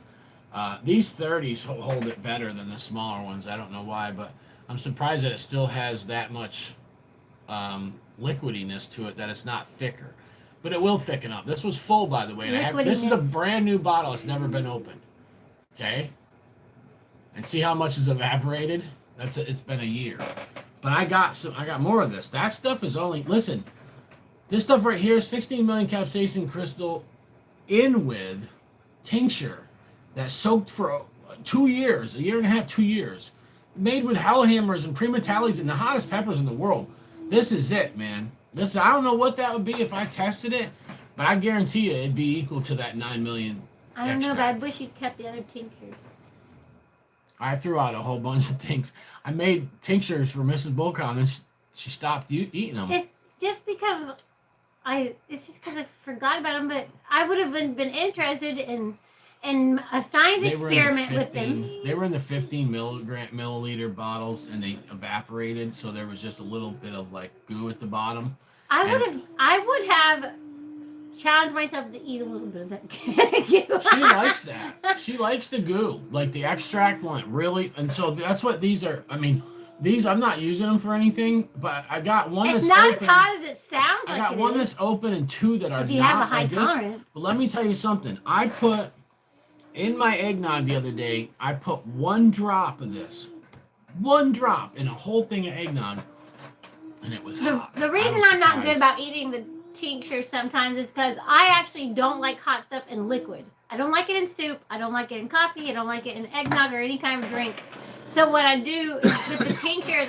these 30s hold it better than the smaller ones. I don't know why, but I'm surprised that it still has that much liquidiness to it, that it's not thicker. But it will thicken up. This was full, by the way. And this is a brand new bottle. It's never been opened. Okay, and see how much is evaporated. It's been a year. But I got more of this. That stuff is only listen. This stuff right here, 16 million capsaicin crystal in with tincture that soaked for 2 years, a year and a half, 2 years. Made with hellhammers and primatalis and the hottest peppers in the world. This is it, man. I don't know what that would be if I tested it, but I guarantee you it'd be equal to that 9 million. I don't know, but I wish you'd kept the other tinctures. I threw out a whole bunch of tinks. I made tinctures for Mrs. Bulcon, and she stopped eating them. It's just because I forgot about them, but I would have been interested in a science experiment with them. They were in the 15 milliliter bottles, and they evaporated, so there was just a little bit of like goo at the bottom. I would have challenged myself to eat a little bit of that. She likes that. She likes the goo, like the extract one, really. And so that's what these are. I mean, these I'm not using them for anything, but I got one that's not open. as hot as it sounds like. I got one that's open and two that are if you not have a high like tolerance. this. But let me tell you something. I put in my eggnog the other day. I put 1 drop of this, 1 drop in a whole thing of eggnog, and it was hot. The reason I'm not good about eating the tincture sometimes is because I actually don't like hot stuff in liquid. I don't like it in soup. I don't like it in coffee. I don't like it in eggnog or any kind of drink. So what I do is with the tinctures,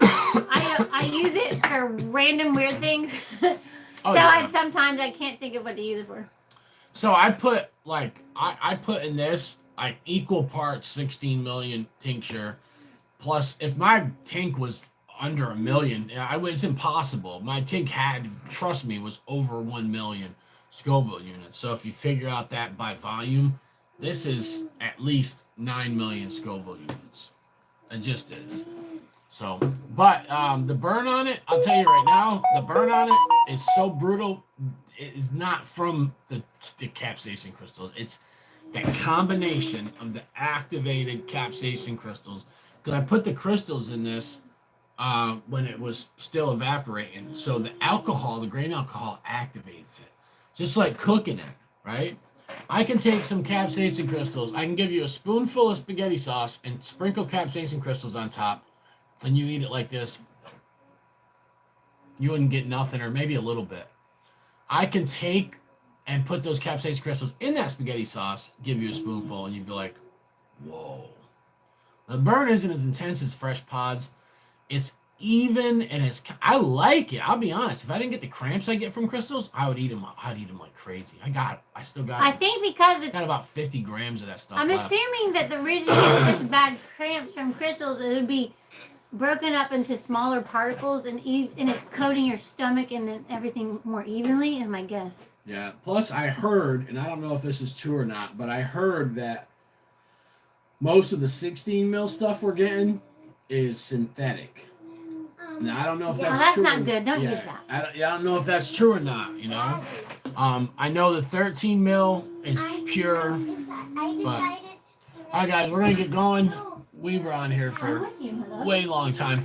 I use it for random weird things. Sometimes I can't think of what to use it for. So I put I put in this like equal parts 16 million tincture, plus if my tank was under 1 million, it's impossible. My tank trust me, was over 1 million Scoville units. So if you figure out that by volume, this is at least 9 million Scoville units. It just is. So, but the burn on it, I'll tell you right now, the burn on it is so brutal. It is not from the capsaicin crystals. It's that combination of the activated capsaicin crystals. Because I put the crystals in this when it was still evaporating. So the alcohol, the grain alcohol, activates it. Just like cooking it, right? I can take some capsaicin crystals. I can give you a spoonful of spaghetti sauce and sprinkle capsaicin crystals on top, and you eat it like this. You wouldn't get nothing, or maybe a little bit. I can take and put those capsaicin crystals in that spaghetti sauce, give you a spoonful, and you'd be like, whoa. The burn isn't as intense as fresh pods. It's even, and I like it. I'll be honest. If I didn't get the cramps I get from crystals, I would eat them. I'd eat them like crazy. I still got. I think because it's got about 50 grams of that stuff. I'm assuming that the reason you get such bad cramps from crystals, it would be broken up into smaller particles, and it's coating your stomach and everything more evenly. Is my guess. Yeah. Plus, I heard, and I don't know if this is true or not, but I heard that most of the 16 mil stuff we're getting is synthetic. Now, I don't know if that's true. That's not good. Don't use that. I don't know if that's true or not, you know. I know the 13 mil is pure. But, all right, guys, we're going to get going. We were on here for a way long time.